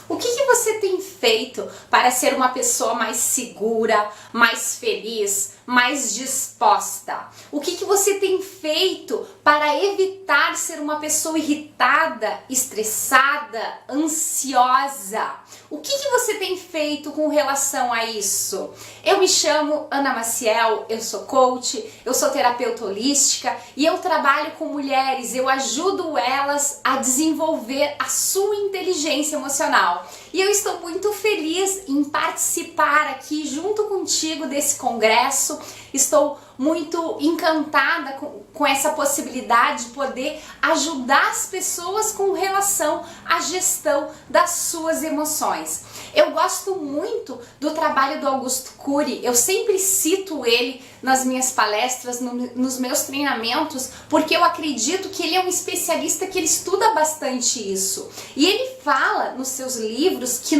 O que você tem feito para ser uma pessoa mais segura, mais feliz, mais disposta? O que você tem feito para evitar ser uma pessoa irritada, estressada, ansiosa? O que você tem feito com relação a isso? Eu me chamo Ana Maciel, eu sou coach, eu sou terapeuta holística e eu trabalho com mulheres, eu ajudo elas a desenvolver a sua inteligência emocional. E eu estou muito feliz em participar aqui junto contigo desse congresso. Estou muito encantada com essa possibilidade de poder ajudar as pessoas com relação à gestão das suas emoções. Eu gosto muito do trabalho do Augusto Cury, eu sempre cito ele nas minhas palestras, nos meus treinamentos, porque eu acredito que ele é um especialista que ele estuda bastante isso. E ele fala nos seus livros que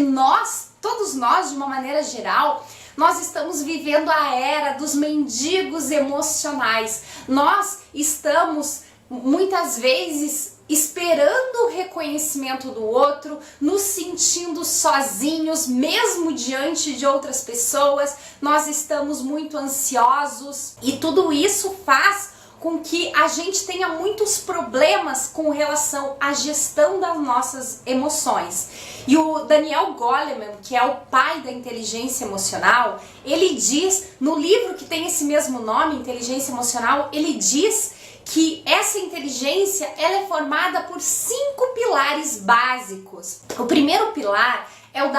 todos nós, de uma maneira geral, nós estamos vivendo a era dos mendigos emocionais. Nós estamos, muitas vezes, esperando o reconhecimento do outro, nos sentindo sozinhos, mesmo diante de outras pessoas. Nós estamos muito ansiosos e tudo isso faz com que a gente tenha muitos problemas com relação à gestão das nossas emoções. E o Daniel Goleman, que é o pai da inteligência emocional, ele diz, no livro que tem esse mesmo nome, Inteligência Emocional, ele diz que essa inteligência ela é formada por 5 pilares básicos. O primeiro pilar é o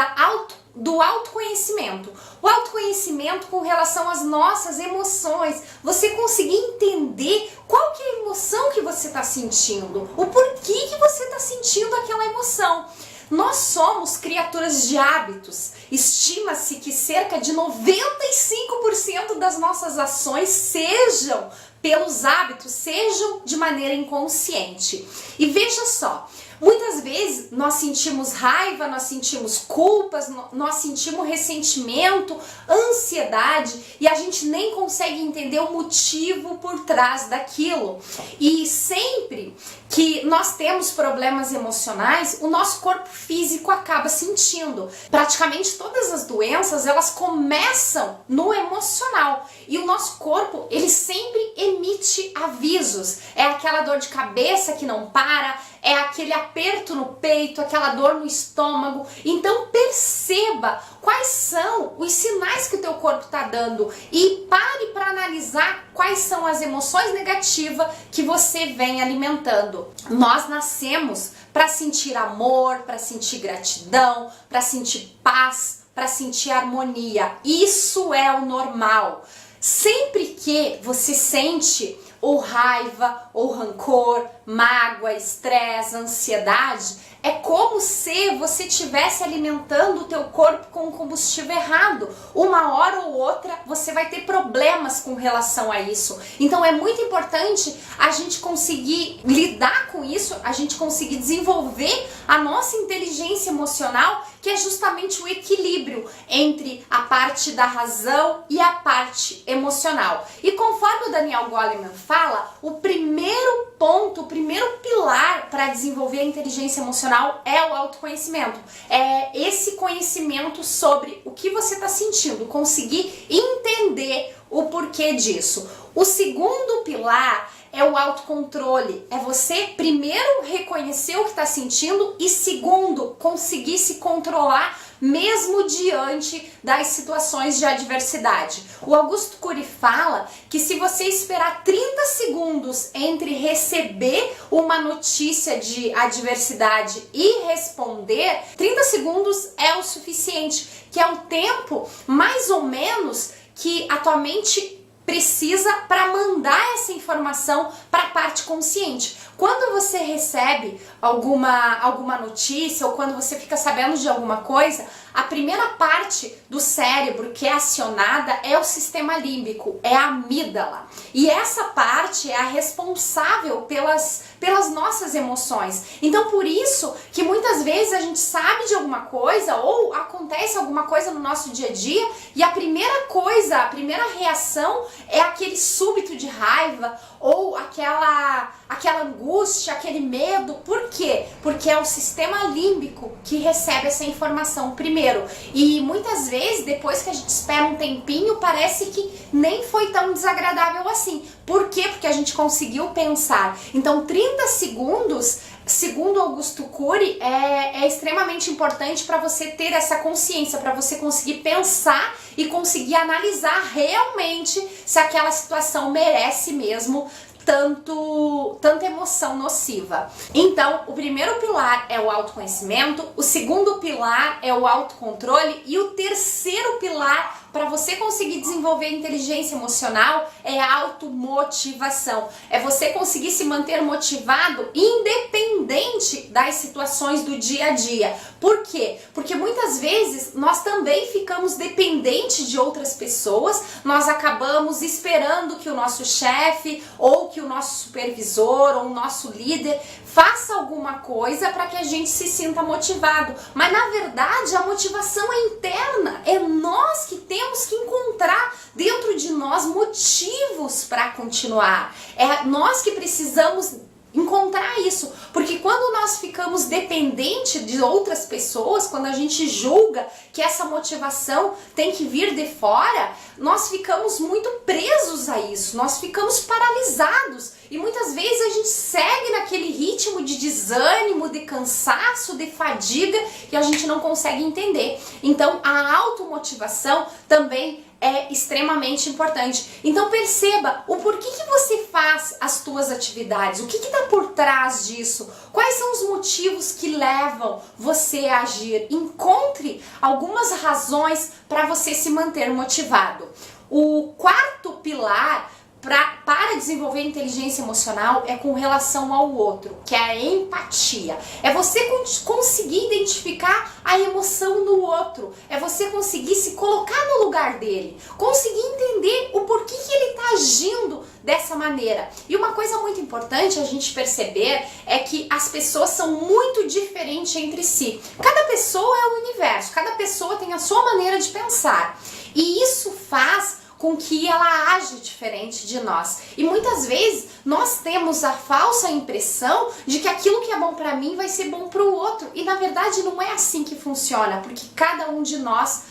do autoconhecimento. O autoconhecimento com relação às nossas emoções. Você conseguir entender qual que é a emoção que você está sentindo, o porquê que você está sentindo aquela emoção. Nós somos criaturas de hábitos. Estima-se que cerca de 95% das nossas ações sejam pelos hábitos, sejam de maneira inconsciente. E veja só, muitas vezes nós sentimos raiva, nós sentimos culpas, nós sentimos ressentimento, ansiedade e a gente nem consegue entender o motivo por trás daquilo. E sempre que nós temos problemas emocionais, o nosso corpo físico acaba sentindo. Praticamente todas as doenças, elas começam no emocional. E o nosso corpo, ele sempre emite avisos. É aquela dor de cabeça que não para, é aquele aperto no peito, aquela dor no estômago. Então perceba quais são os sinais que o teu corpo está dando e pare para analisar quais são as emoções negativas que você vem alimentando. Nós nascemos para sentir amor, para sentir gratidão, para sentir paz, para sentir harmonia. Isso é o normal. Sempre que você sente ou raiva, ou rancor, mágoa, estresse, ansiedade, é como se você estivesse alimentando o teu corpo com o combustível errado. Uma hora ou outra você vai ter problemas com relação a isso. Então é muito importante a gente conseguir lidar com isso, a gente conseguir desenvolver a nossa inteligência emocional, que é justamente o equilíbrio entre a parte da razão e a parte emocional. E conforme o Daniel Goleman fala, o primeiro ponto, o primeiro pilar para desenvolver a inteligência emocional é o autoconhecimento. É esse conhecimento sobre o que você está sentindo, conseguir entender o porquê disso. O segundo pilar é o autocontrole, é você primeiro reconhecer o que está sentindo e segundo, conseguir se controlar mesmo diante das situações de adversidade. O Augusto Cury fala que se você esperar 30 segundos entre receber uma notícia de adversidade e responder, 30 segundos é o suficiente, que é o tempo mais ou menos que a tua mente precisa para mandar essa informação para a parte consciente. Quando você recebe alguma notícia ou quando você fica sabendo de alguma coisa, a primeira parte do cérebro que é acionada é o sistema límbico, é a amígdala. E essa parte é a responsável pelas nossas emoções. Então, por isso que muitas vezes a gente sabe de alguma coisa ou acontece alguma coisa no nosso dia a dia e a primeira coisa, a primeira reação é aquele súbito de raiva ou aquela angústia, aquele medo. Por quê? Porque é o sistema límbico que recebe essa informação primeiro. E muitas vezes, depois que a gente espera um tempinho, parece que nem foi tão desagradável assim. Por quê? Porque a gente conseguiu pensar. Então, 30 segundos, segundo Augusto Cury, é extremamente importante para você ter essa consciência, para você conseguir pensar e conseguir analisar realmente se aquela situação merece mesmo tanta emoção nociva. Então, o primeiro pilar é o autoconhecimento, o segundo pilar é o autocontrole e o terceiro pilar para você conseguir desenvolver inteligência emocional é a automotivação. É você conseguir se manter motivado independente das situações do dia a dia. Por quê? Porque muitas vezes nós também ficamos dependentes de outras pessoas, nós acabamos esperando que o nosso chefe ou que o nosso supervisor ou o nosso líder faça alguma coisa para que a gente se sinta motivado. Mas na verdade a motivação é interna, é nós que temos que encontrar dentro de nós motivos para continuar. É nós que precisamos encontrar isso, porque quando nós ficamos dependentes de outras pessoas, quando a gente julga que essa motivação tem que vir de fora, nós ficamos muito presos a isso, nós ficamos paralisados e muitas vezes a gente segue naquele ritmo de desânimo, de cansaço, de fadiga e a gente não consegue entender. Então a automotivação também é extremamente importante. Então perceba o porquê que você faz as suas atividades, o que está por trás disso, quais são os motivos que levam você a agir. Encontre algumas razões para você se manter motivado. O quarto pilar para desenvolver inteligência emocional é com relação ao outro, que é a empatia. É você conseguir identificar a emoção no outro, é você conseguir se colocar no lugar dele, conseguir entender o porquê que ele está agindo dessa maneira. E uma coisa muito importante a gente perceber é que as pessoas são muito diferentes entre si. Cada pessoa é um universo, cada pessoa tem a sua maneira de pensar. E isso faz com que ela age diferente de nós. E muitas vezes nós temos a falsa impressão de que aquilo que é bom para mim vai ser bom para o outro. E na verdade não é assim que funciona, porque cada um de nós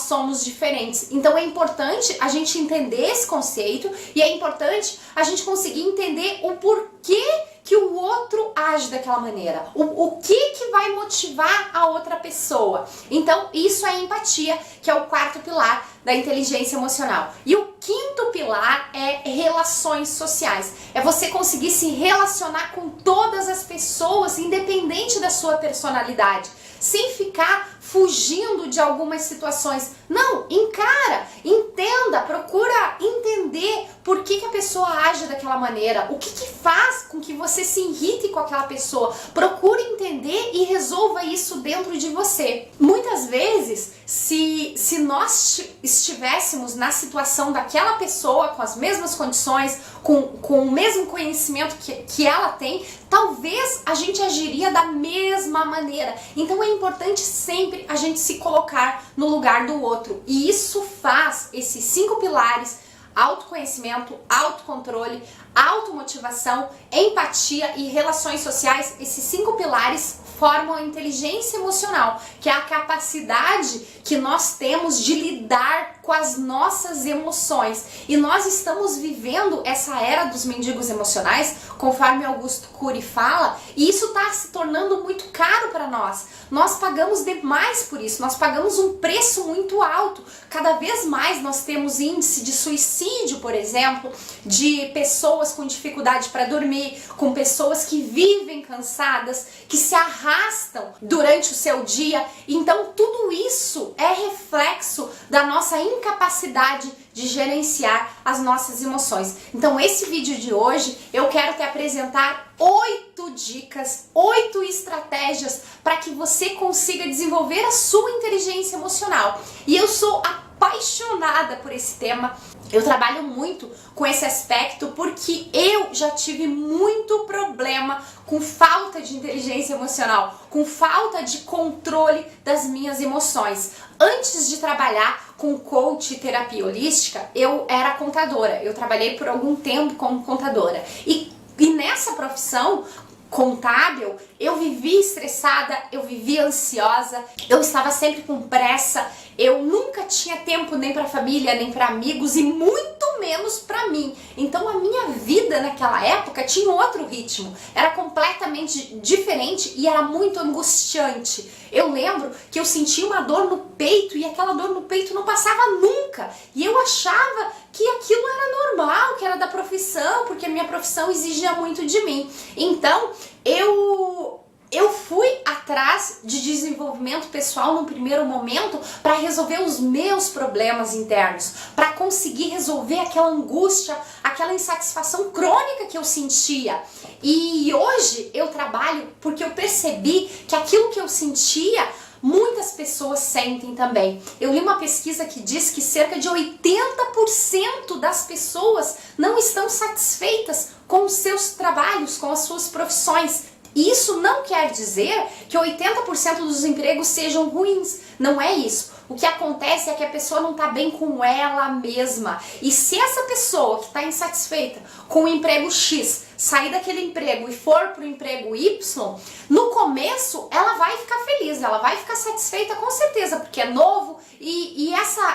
somos diferentes. Então é importante a gente entender esse conceito e é importante a gente conseguir entender o porquê que o outro age daquela maneira. O que vai motivar a outra pessoa. Então isso é empatia, que é o quarto pilar da inteligência emocional. E o quinto pilar é relações sociais. É você conseguir se relacionar com todas as pessoas, independente da sua personalidade, sem ficar fugindo de algumas situações. Não, encara, entenda, procura entender por que a pessoa age daquela maneira, o que faz com que você se irrite com aquela pessoa. Procure entender e resolva isso dentro de você. Muitas vezes, se nós estivéssemos na situação daquela pessoa, com as mesmas condições, com o mesmo conhecimento que ela tem, talvez a gente agiria da mesma maneira. Então é importante sempre a gente se colocar no lugar do outro. E isso faz esses 5 pilares: autoconhecimento, autocontrole, automotivação, empatia e relações sociais. Esses 5 pilares formam a inteligência emocional, que é a capacidade que nós temos de lidar com as nossas emoções. E nós estamos vivendo essa era dos mendigos emocionais, conforme Augusto Cury fala, e isso está se tornando muito caro para nós. Nós pagamos demais por isso, nós pagamos um preço muito alto. Cada vez mais nós temos índice de suicídio, por exemplo, de pessoas com dificuldade para dormir, com pessoas que vivem cansadas, que se arrastam durante o seu dia. Então tudo isso é reflexo da nossa incapacidade de gerenciar as nossas emoções. Então esse vídeo de hoje eu quero te apresentar 8 dicas, 8 estratégias para que você consiga desenvolver a sua inteligência emocional. E eu sou apaixonada por esse tema. Eu trabalho muito com esse aspecto porque eu já tive muito problema com falta de inteligência emocional, com falta de controle das minhas emoções. Antes de trabalhar com coach e terapia holística, eu era contadora. Eu trabalhei por algum tempo como contadora. E nessa profissão contábil, eu vivia estressada, eu vivia ansiosa, eu estava sempre com pressa, eu nunca tinha tempo nem para família, nem para amigos e muito menos para mim. Então a minha vida naquela época tinha outro ritmo, era completamente diferente e era muito angustiante. Eu lembro que eu sentia uma dor no peito e aquela dor no peito não passava nunca. E eu achava que aquilo era normal, que era da profissão, porque a minha profissão exigia muito de mim. Então, eu fui atrás de desenvolvimento pessoal num primeiro momento para resolver os meus problemas internos, para conseguir resolver aquela angústia, aquela insatisfação crônica que eu sentia. E hoje eu trabalho porque eu percebi que aquilo que eu sentia, muitas pessoas sentem também. Eu li uma pesquisa que diz que cerca de 80% das pessoas não estão satisfeitas com os seus trabalhos, com as suas profissões. Isso não quer dizer que 80% dos empregos sejam ruins, não é isso. O que acontece é que a pessoa não está bem com ela mesma. E se essa pessoa que está insatisfeita com o emprego X sair daquele emprego e for para o emprego Y, no começo ela vai ficar feliz, ela vai ficar satisfeita com certeza, porque é novo e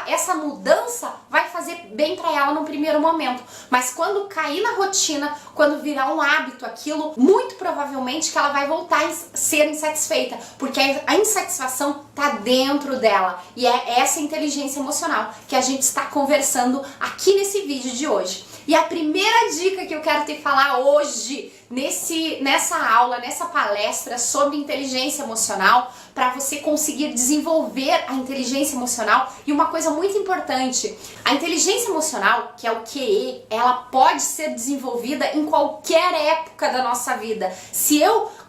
essa mudança vai fazer bem para ela no primeiro momento. Mas quando cair na rotina, quando virar um hábito aquilo, muito provavelmente que ela vai voltar a ser insatisfeita, porque a insatisfação está dentro dela. E é essa inteligência emocional que a gente está conversando aqui nesse vídeo de hoje. E a primeira dica que eu quero te falar hoje, nessa aula, nessa palestra sobre inteligência emocional, para você conseguir desenvolver a inteligência emocional. E uma coisa muito importante, a inteligência emocional, que é o QE, ela pode ser desenvolvida em qualquer época da nossa vida.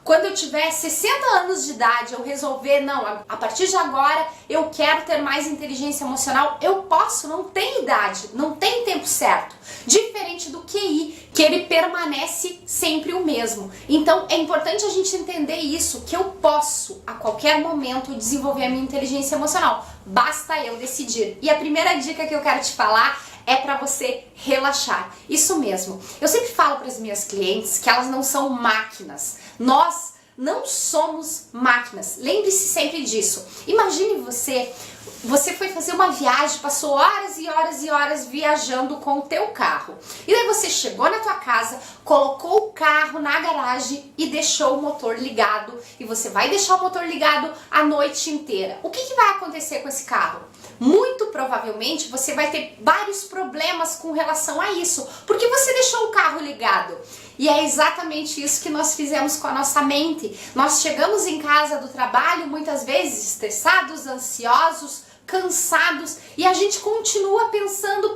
Quando eu tiver 60 anos de idade, eu resolver, não, a partir de agora eu quero ter mais inteligência emocional, eu posso, não tem idade, não tem tempo certo. Diferente do QI, que ele permanece sempre o mesmo. Então é importante a gente entender isso, que eu posso a qualquer momento desenvolver a minha inteligência emocional. Basta eu decidir. E a primeira dica que eu quero te falar é para você relaxar. Isso mesmo. Eu sempre falo para as minhas clientes que elas não são máquinas. Nós não somos máquinas. Lembre-se sempre disso. Imagine você foi fazer uma viagem, passou horas e horas e horas viajando com o teu carro. E daí você chegou na tua casa, colocou o carro na garagem e deixou o motor ligado. E você vai deixar o motor ligado a noite inteira. O que vai acontecer com esse carro? Muito provavelmente você vai ter vários problemas com relação a isso, porque você deixou o carro ligado. E é exatamente isso que nós fizemos com a nossa mente. Nós chegamos em casa do trabalho muitas vezes estressados, ansiosos, cansados, e a gente continua pensando,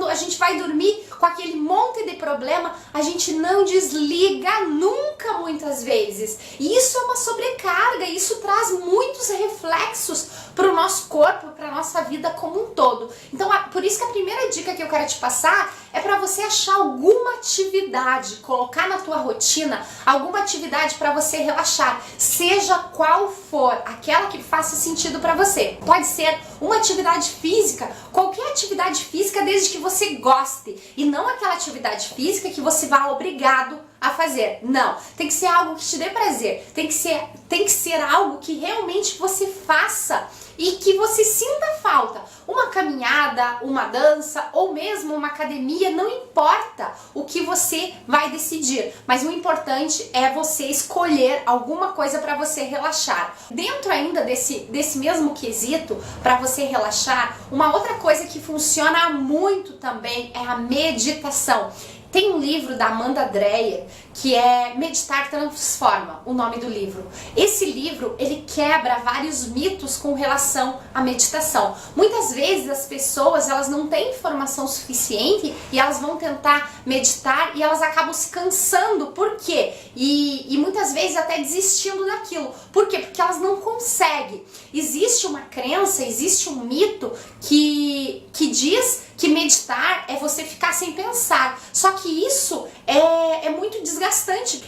a gente vai dormir com aquele monte de problema, a gente não desliga nunca muitas vezes. E isso é uma sobrecarga, isso traz muitos reflexos para o nosso corpo, para a nossa vida como um todo. Então, por isso que a primeira dica que eu quero te passar é para você achar alguma atividade, colocar na tua rotina alguma atividade para você relaxar, seja qual for, aquela que faça sentido para você. Pode ser uma atividade física, qualquer atividade física desde que você goste, e não aquela atividade física que você vá obrigado a fazer. Não, tem que ser algo que te dê prazer, tem que ser algo que realmente você faça e que você sinta falta. Uma caminhada, uma dança ou mesmo uma academia, não importa o que você vai decidir, mas o importante é você escolher alguma coisa para você relaxar. Dentro ainda desse mesmo quesito, para você relaxar, uma outra coisa que funciona muito também é a meditação. Tem um livro da Amanda Dreyer que é Meditar Transforma, o nome do livro. Esse livro, ele quebra vários mitos com relação à meditação. Muitas vezes as pessoas, elas não têm informação suficiente e elas vão tentar meditar e elas acabam se cansando. Por quê? E muitas vezes até desistindo daquilo. Por quê? Porque elas não conseguem. Existe uma crença, existe um mito que diz que meditar é você ficar sem pensar. Só que isso é muito desgastante.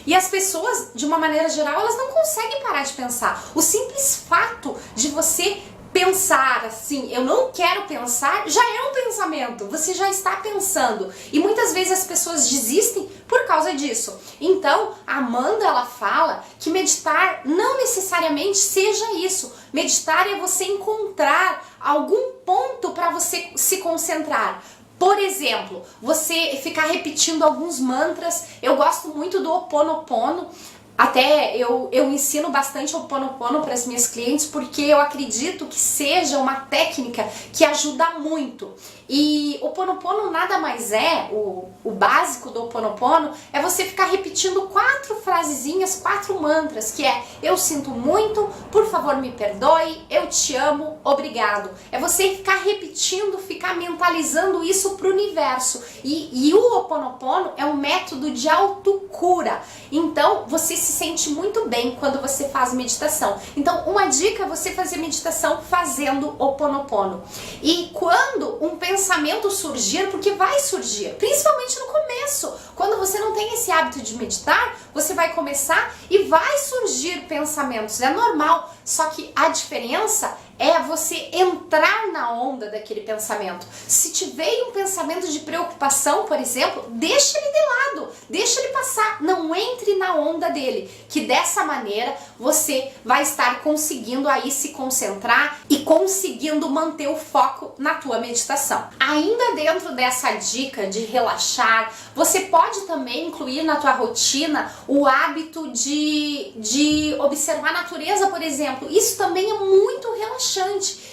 E as pessoas, de uma maneira geral, elas não conseguem parar de pensar. O simples fato de você pensar assim, eu não quero pensar, já é um pensamento, você já está pensando. E muitas vezes as pessoas desistem por causa disso. Então, a Amanda, ela fala que meditar não necessariamente seja isso. Meditar é você encontrar algum ponto para você se concentrar. Por exemplo, você ficar repetindo alguns mantras. Eu gosto muito do Ho Oponopono. Até eu ensino bastante o Ho Oponopono para as minhas clientes, porque eu acredito que seja uma técnica que ajuda muito. E o Ho Oponopono nada mais é, o básico do Ho Oponopono é você ficar repetindo 4 frasezinhas, 4 mantras, que é: eu sinto muito, por favor me perdoe, eu te amo, obrigado. É você ficar repetindo, ficar mentalizando isso para o universo. E o Ho Oponopono é um método de autocura. Então você se sente muito bem quando você faz meditação. Então uma dica é você fazer meditação fazendo Ho Oponopono. E quando um pensamento surgir, porque vai surgir, principalmente no começo, quando você não tem esse hábito de meditar, você vai começar e vai surgir pensamentos, é normal, só que a diferença é você entrar na onda daquele pensamento. Se tiver um pensamento de preocupação, por exemplo, deixa ele de lado, deixa ele passar, não entre na onda dele, que dessa maneira você vai estar conseguindo aí se concentrar e conseguindo manter o foco na tua meditação. Ainda dentro dessa dica de relaxar, você pode também incluir na tua rotina o hábito de observar a natureza, por exemplo. Isso também é muito relaxante.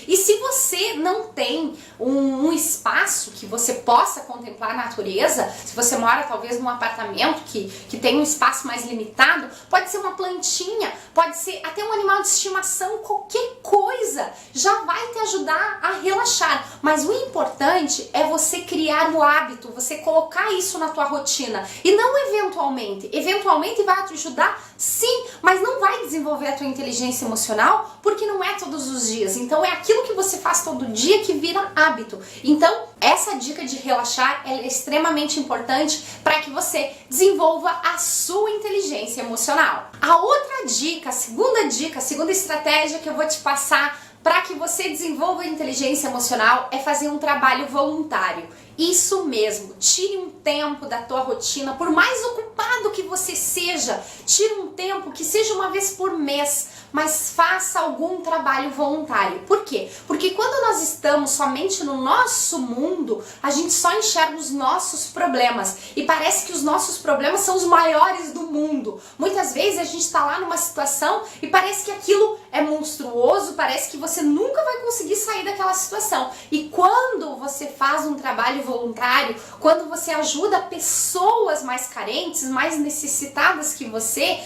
E se você não tem um espaço que você possa contemplar a natureza, se você mora talvez num apartamento que tem um espaço mais limitado, pode ser uma plantinha, pode ser até um animal de estimação, qualquer coisa já vai te ajudar a relaxar. Mas o importante é você criar o hábito, você colocar isso na tua rotina e não eventualmente. Eventualmente vai te ajudar, sim, mas não vai desenvolver a tua inteligência emocional porque não é todos os dias. Então é aquilo que você faz todo dia que vira hábito. Então essa dica de relaxar é extremamente importante para que você desenvolva a sua inteligência emocional. A outra dica, a segunda estratégia que eu vou te passar para que você desenvolva a inteligência emocional é fazer um trabalho voluntário. Isso mesmo, tire um tempo da tua rotina, por mais ocupado que você seja, tire um tempo, que seja uma vez por mês, mas faça algum trabalho voluntário. Por quê? Porque quando nós estamos somente no nosso mundo, a gente só enxerga os nossos problemas e parece que os nossos problemas são os maiores do mundo. Muitas vezes a gente está lá numa situação e parece que aquilo é monstruoso, parece que você nunca vai conseguir sair daquela situação. E quando você faz um trabalho voluntário, quando você ajuda pessoas mais carentes, mais necessitadas que você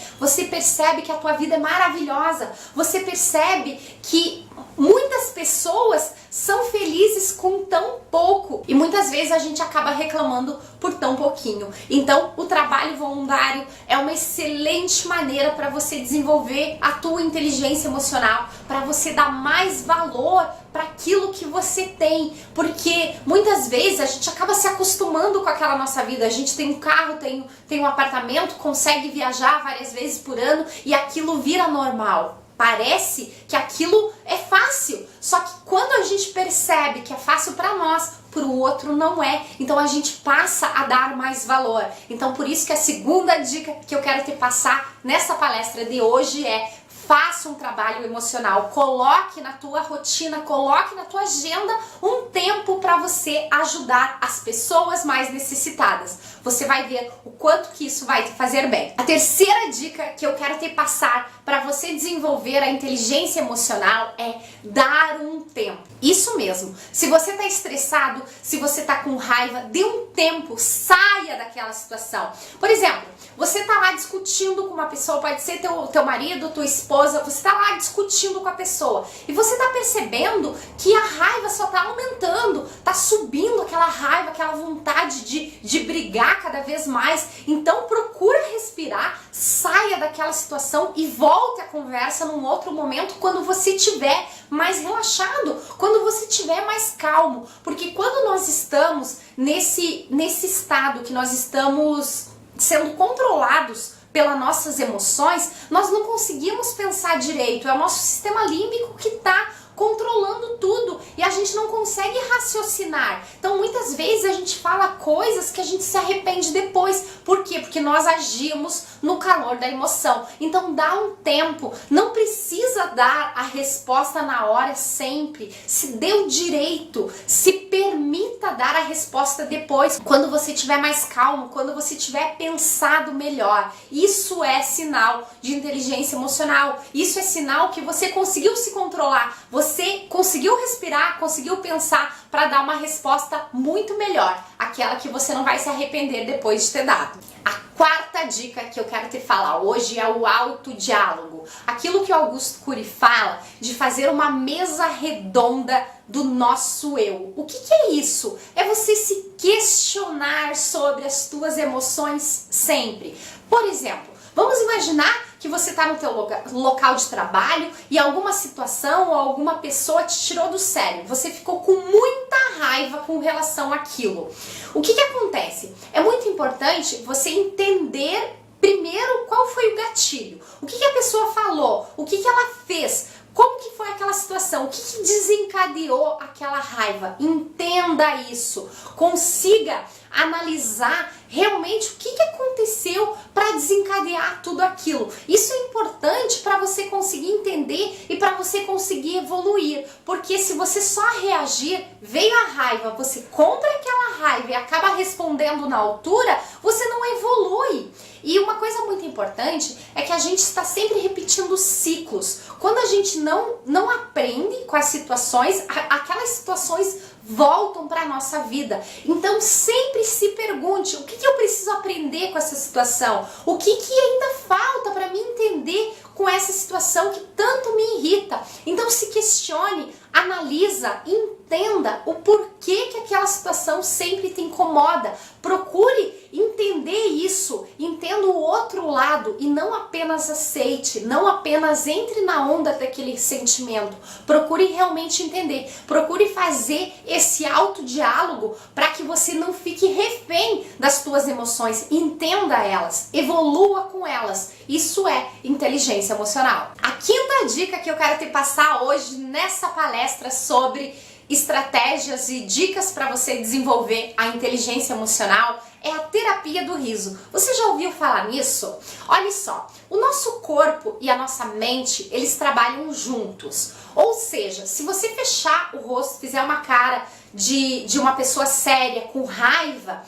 percebe que a tua vida é maravilhosa. Você percebe que muitas pessoas são felizes com tão pouco e muitas vezes a gente acaba reclamando por tão pouquinho. Então, o trabalho voluntário é uma excelente maneira para você desenvolver a tua inteligência emocional, para você dar mais valor para aquilo que você tem, porque muitas vezes a gente acaba se acostumando com aquela nossa vida. A gente tem um carro, tem um apartamento, consegue viajar várias vezes por ano e aquilo vira normal. Parece que aquilo é fácil, só que quando a gente percebe que é fácil para nós, para o outro não é. Então a gente passa a dar mais valor. Então por isso que a segunda dica que eu quero te passar nessa palestra de hoje é: faça um trabalho emocional, coloque na tua rotina, coloque na tua agenda um tempo para você ajudar as pessoas mais necessitadas. Você vai ver o quanto que isso vai te fazer bem. A terceira dica que eu quero te passar para você desenvolver a inteligência emocional é dar um tempo. Isso mesmo. Se você tá estressado, se você tá com raiva, dê um tempo, saia daquela situação. Por exemplo, você tá lá discutindo com uma pessoa, pode ser teu marido, tua esposa, você tá lá discutindo com a pessoa e você tá percebendo que a raiva só tá aumentando, tá subindo aquela raiva, aquela vontade de brigar cada vez mais. Então procura respirar, saia daquela situação e volte a conversa num outro momento quando você tiver mais relaxado, quando você estiver mais calmo, porque quando nós estamos nesse estado que nós estamos sendo controlados pelas nossas emoções, nós não conseguimos pensar direito, é o nosso sistema límbico que está controlando tudo e a gente não consegue raciocinar. Então muitas vezes a gente fala coisas que a gente se arrepende depois. Por quê? Porque nós agimos no calor da emoção. Então dá um tempo, não precisa dar a resposta na hora sempre. Se dê o direito, se permita dar a resposta depois, quando você estiver mais calmo, quando você tiver pensado melhor. Isso é sinal de inteligência emocional. Isso é sinal que você conseguiu se controlar. Você conseguiu respirar, conseguiu pensar para dar uma resposta muito melhor, aquela que você não vai se arrepender depois de ter dado. A quarta dica que eu quero te falar hoje é o autodiálogo. Aquilo que o Augusto Cury fala de fazer uma mesa redonda do nosso eu. O que é isso? É você se questionar sobre as tuas emoções sempre. Por exemplo, vamos imaginar que você está no teu local de trabalho e alguma situação ou alguma pessoa te tirou do sério. Você ficou com muita raiva com relação àquilo. O que acontece? É muito importante você entender primeiro qual foi o gatilho. O que a pessoa falou? O que ela fez? Como que foi aquela situação? O que desencadeou aquela raiva? Entenda isso. Consiga analisar realmente o que aconteceu para desencadear tudo aquilo. Isso é importante para você conseguir entender e para você conseguir evoluir. Porque se você só reagir, veio a raiva, você compra aquela raiva e acaba respondendo na altura, você não evolui. E uma coisa muito importante é que a gente está sempre repetindo ciclos. Quando a gente não aprende com as situações, aquelas situações voltam para a nossa vida. Então sempre se pergunte, o que eu preciso aprender com essa situação? O que ainda falta para mim entender com essa situação que tanto me irrita? Então se questione, analisa, entenda o porquê que aquela situação sempre te incomoda. Procure entender isso, entenda o outro lado e não apenas aceite, não apenas entre na onda daquele sentimento. Procure realmente entender, procure fazer esse autodiálogo para que você não fique refém das tuas emoções, entenda elas, evolua com elas. Isso é inteligência emocional. A quinta dica que eu quero te passar hoje nessa palestra sobre estratégias e dicas para você desenvolver a inteligência emocional é a terapia do riso. Você já ouviu falar nisso? Olha só, o nosso corpo e a nossa mente, eles trabalham juntos. Ou seja, se você fechar o rosto, fizer uma cara de uma pessoa séria, com raiva,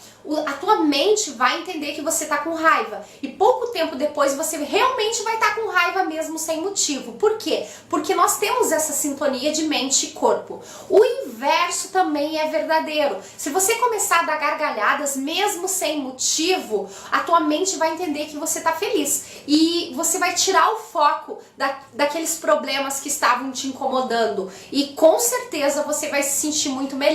a tua mente vai entender que você tá com raiva. E pouco tempo depois você realmente vai estar com raiva mesmo sem motivo. Por quê? Porque nós temos essa sintonia de mente e corpo. O inverso também é verdadeiro. Se você começar a dar gargalhadas mesmo sem motivo, a tua mente vai entender que você tá feliz. E você vai tirar o foco daqueles problemas que estavam te incomodando. E com certeza você vai se sentir muito melhor.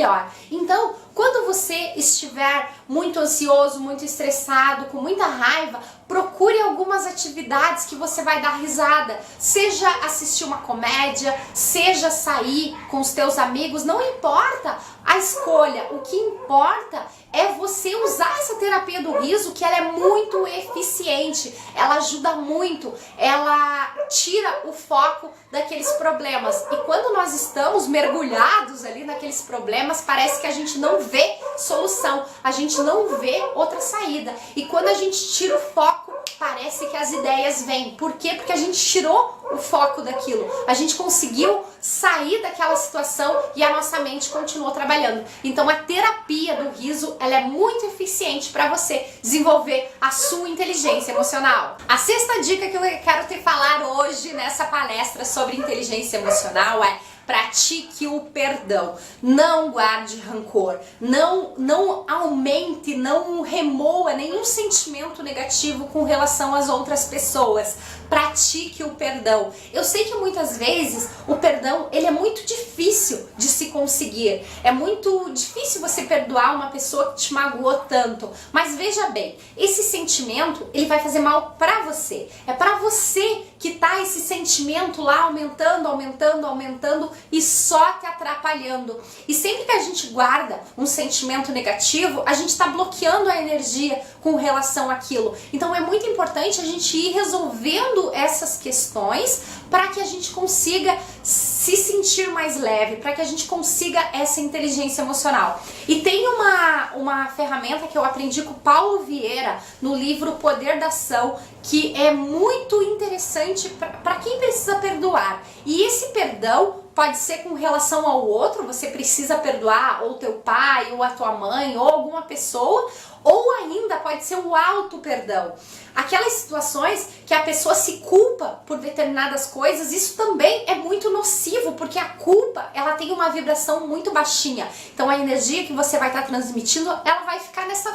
Então, quando você estiver muito ansioso, muito estressado, com muita raiva, procure algumas atividades que você vai dar risada. Seja assistir uma comédia, seja sair com os teus amigos, não importa a escolha. O que importa é você usar essa terapia do riso, que ela é muito eficiente, ela ajuda muito, ela tira o foco daqueles problemas. E quando nós estamos mergulhados ali naqueles problemas, parece que a gente não vê solução, a gente não vê outra saída. E quando a gente tira o foco, parece que as ideias vêm. Por quê? Porque a gente tirou o foco daquilo. A gente conseguiu sair daquela situação e a nossa mente continuou trabalhando. Então a terapia do riso, ela é muito eficiente para você desenvolver a sua inteligência emocional. A sexta dica que eu quero te falar hoje nessa palestra sobre inteligência emocional é: pratique o perdão. Não guarde rancor, não aumente, não remoa nenhum sentimento negativo com relação às outras pessoas. Pratique o perdão. Eu sei que muitas vezes o perdão ele é muito difícil de se conseguir. É muito difícil você perdoar uma pessoa que te magoou tanto. Mas veja bem, esse sentimento ele vai fazer mal pra você. É pra você que tá esse sentimento lá aumentando, aumentando, aumentando e só te atrapalhando. E sempre que a gente guarda um sentimento negativo, a gente tá bloqueando a energia com relação àquilo. Então é muito importante a gente ir resolvendo essas questões para que a gente consiga se sentir mais leve, para que a gente consiga essa inteligência emocional. E tem uma ferramenta que eu aprendi com o Paulo Vieira no livro O Poder da Ação, que é muito interessante para quem precisa perdoar. E esse perdão pode ser com relação ao outro, você precisa perdoar ou teu pai, ou a tua mãe, ou alguma pessoa, ou ainda pode ser o auto-perdão. Aquelas situações que a pessoa se culpa por determinadas coisas, isso também é muito nocivo, porque a culpa, ela tem uma vibração muito baixinha. Então a energia que você vai estar transmitindo, ela vai ficar nessa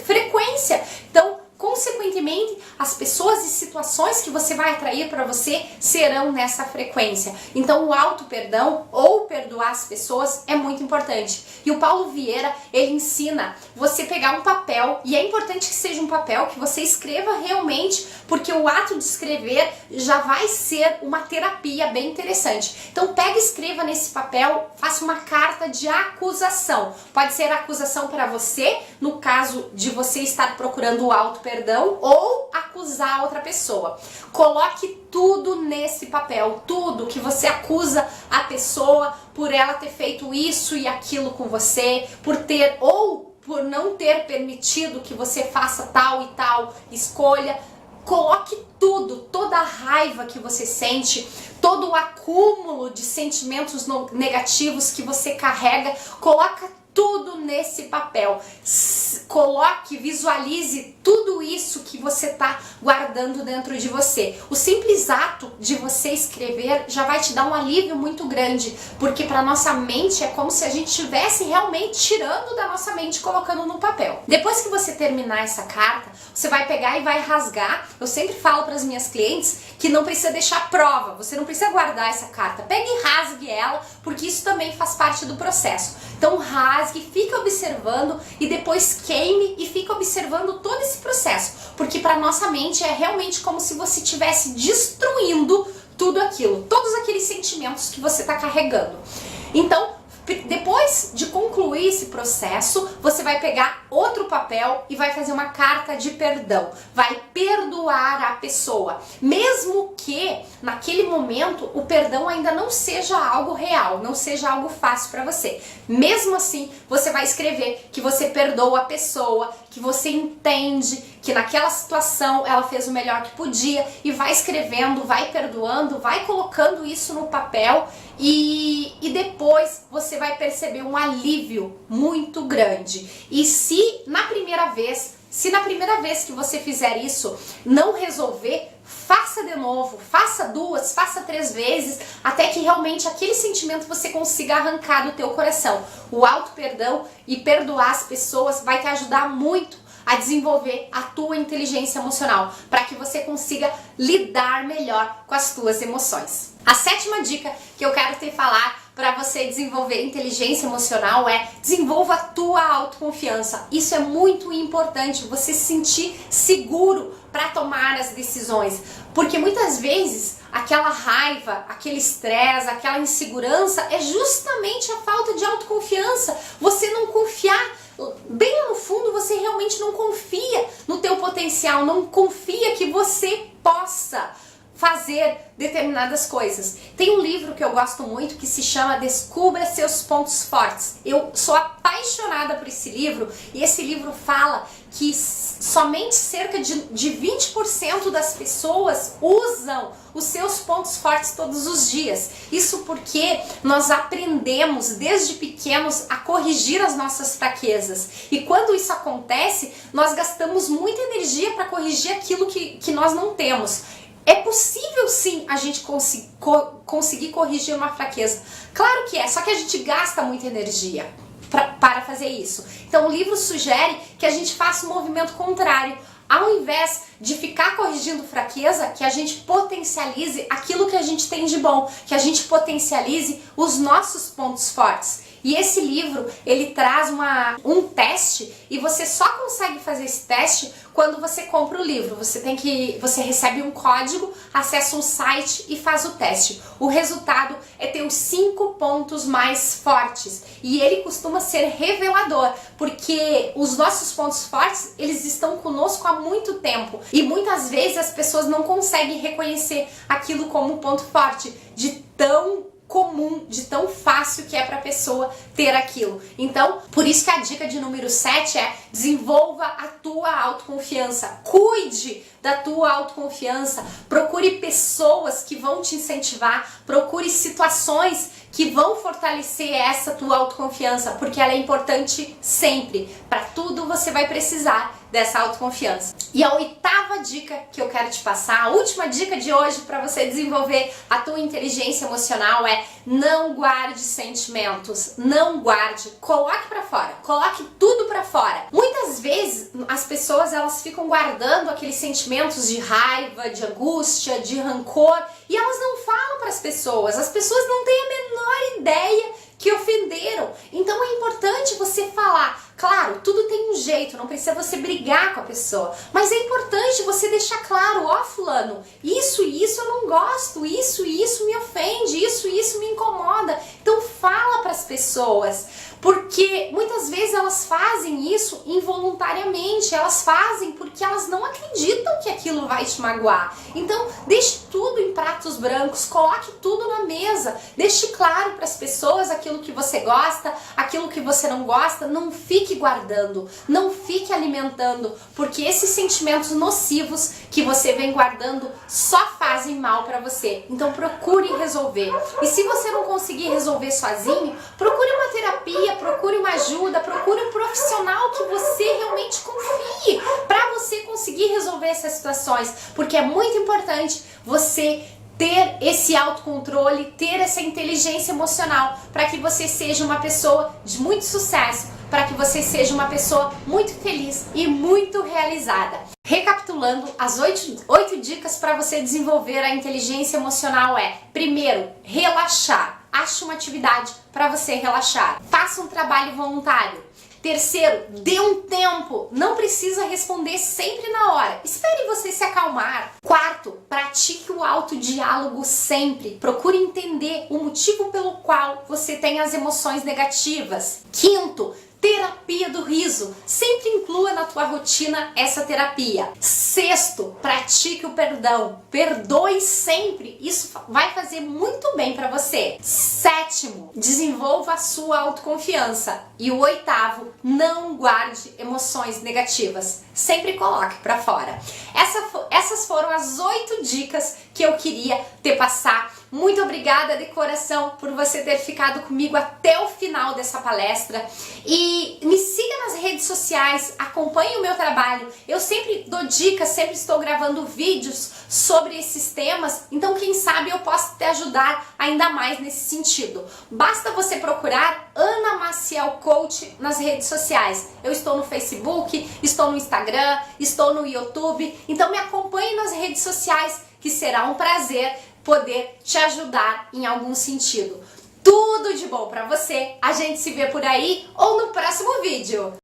frequência. Então, consequentemente, as pessoas e situações que você vai atrair para você serão nessa frequência. Então, o auto-perdão ou perdoar as pessoas é muito importante. E o Paulo Vieira, ele ensina você pegar um papel, e é importante que seja um papel que você escreva realmente, porque o ato de escrever já vai ser uma terapia bem interessante. Então, pega e escreva nesse papel, faça uma carta de acusação. Pode ser acusação para você, no caso de você estar procurando o auto-perdão, ou acusar outra pessoa. Coloque tudo nesse papel, tudo que você acusa a pessoa por ela ter feito isso e aquilo com você, por ter ou por não ter permitido que você faça tal e tal escolha. Coloque tudo, toda a raiva que você sente, todo o acúmulo de sentimentos negativos que você carrega, coloca tudo nesse papel. Coloque, visualize tudo isso que você está guardando dentro de você. O simples ato de você escrever já vai te dar um alívio muito grande, porque para nossa mente é como se a gente estivesse realmente tirando da nossa mente e colocando no papel. Depois que você terminar essa carta, você vai pegar e vai rasgar. Eu sempre falo para as minhas clientes que não precisa deixar prova, você não precisa guardar essa carta. Pegue e rasgue ela, porque isso também faz parte do processo. Então rasgue, fica observando e depois queime e fica observando todo esse processo, porque para nossa mente é realmente como se você estivesse destruindo tudo aquilo, todos aqueles sentimentos que você está carregando. Então, depois de concluir esse processo, você vai pegar outro papel e vai fazer uma carta de perdão. Vai perdoar a pessoa, mesmo que naquele momento o perdão ainda não seja algo real, não seja algo fácil para você. Mesmo assim, você vai escrever que você perdoa a pessoa, que você entende que naquela situação ela fez o melhor que podia, e vai escrevendo, vai perdoando, vai colocando isso no papel, e depois você vai perceber um alívio muito grande. E se na primeira vez que você fizer isso não resolver, faça de novo, faça 2, faça 3 vezes, até que realmente aquele sentimento você consiga arrancar do teu coração. O auto-perdão e perdoar as pessoas vai te ajudar muito a desenvolver a tua inteligência emocional, para que você consiga lidar melhor com as tuas emoções. A 7ª dica que eu quero te falar para você desenvolver inteligência emocional é: desenvolva a tua autoconfiança. Isso é muito importante, você se sentir seguro para tomar as decisões, porque muitas vezes aquela raiva, aquele estresse, aquela insegurança é justamente a falta de autoconfiança. Você não confiar, bem lá no fundo você realmente não confia no teu potencial, não confia que você possa fazer determinadas coisas. Tem um livro que eu gosto muito que se chama Descubra Seus Pontos Fortes. Eu sou apaixonada por esse livro, e esse livro fala que somente cerca de 20% das pessoas usam os seus pontos fortes todos os dias. Isso porque nós aprendemos desde pequenos a corrigir as nossas fraquezas. E quando isso acontece, nós gastamos muita energia para corrigir aquilo que nós não temos. É possível sim a gente conseguir corrigir uma fraqueza. Claro que é, só que a gente gasta muita energia para fazer isso. Então o livro sugere que a gente faça um movimento contrário. Ao invés de ficar corrigindo fraqueza, que a gente potencialize aquilo que a gente tem de bom, que a gente potencialize os nossos pontos fortes. E esse livro, ele traz um teste e você só consegue fazer esse teste quando você compra o livro. Você recebe um código, acessa um site e faz o teste. O resultado é ter os 5 pontos mais fortes. E ele costuma ser revelador, porque os nossos pontos fortes, eles estão conosco há muito tempo. E muitas vezes as pessoas não conseguem reconhecer aquilo como um ponto forte, de tão comum, de tão fácil que é para a pessoa ter aquilo. Então, por isso que a dica de número 7 é: desenvolva a tua autoconfiança, cuide da tua autoconfiança, procure pessoas que vão te incentivar, procure situações que vão fortalecer essa tua autoconfiança, porque ela é importante sempre. Para tudo você vai precisar dessa autoconfiança. E a 8ª dica que eu quero te passar, a última dica de hoje para você desenvolver a tua inteligência emocional é: não guarde sentimentos, não guarde, coloque para fora, coloque tudo para fora. Muitas vezes as pessoas elas ficam guardando aqueles sentimentos de raiva, de angústia, de rancor, e elas não falam para as pessoas não têm a menor ideia que ofenderam. Então é importante você falar. Claro, tudo tem um jeito, não precisa você brigar com a pessoa, mas é importante você deixar claro: ó, fulano, isso e isso eu não gosto, isso e isso me ofende, isso e isso me incomoda. Então fala para as pessoas, porque muitas vezes elas fazem isso involuntariamente, elas fazem porque elas não acreditam que aquilo vai te magoar. Então deixe tudo em pratos brancos, coloque tudo na mesa, deixe claro para as pessoas aquilo que você gosta, aquilo que você não gosta. Não fique guardando, não fique alimentando, porque esses sentimentos nocivos que você vem guardando só fazem mal para você. Então procure resolver. E se você não conseguir resolver sozinho, procure uma terapia, procure uma ajuda, procure um profissional que você realmente confie para você conseguir resolver essas situações, porque é muito importante você ter esse autocontrole, ter essa inteligência emocional, para que você seja uma pessoa de muito sucesso, para que você seja uma pessoa muito feliz e muito realizada. Recapitulando, as 8 dicas para você desenvolver a inteligência emocional é: primeiro, relaxar. Ache uma atividade para você relaxar. Faça um trabalho voluntário. Terceiro, dê um tempo, não precisa responder sempre na hora, espere você se acalmar. Quarto, pratique o autodiálogo sempre, procure entender o motivo pelo qual você tem as emoções negativas. Quinto, terapia do riso, sempre inclua na tua rotina essa terapia. Sexto, pratique o perdão, perdoe sempre, isso vai fazer muito bem para você. Sétimo, desenvolva a sua autoconfiança. E o 8º, não guarde emoções negativas, sempre coloque para fora. Essas foram as 8 dicas que eu queria te passar. Muito obrigada de coração por você ter ficado comigo até o final dessa palestra. E me siga nas redes sociais, acompanhe o meu trabalho. Eu sempre dou dicas, sempre estou gravando vídeos sobre esses temas. Então quem sabe eu posso te ajudar ainda mais nesse sentido. Basta você procurar Ana Maciel Coach nas redes sociais. Eu estou no Facebook, estou no Instagram, estou no YouTube. Então me acompanhe nas redes sociais, que será um prazer poder te ajudar em algum sentido. Tudo de bom pra você, a gente se vê por aí ou no próximo vídeo.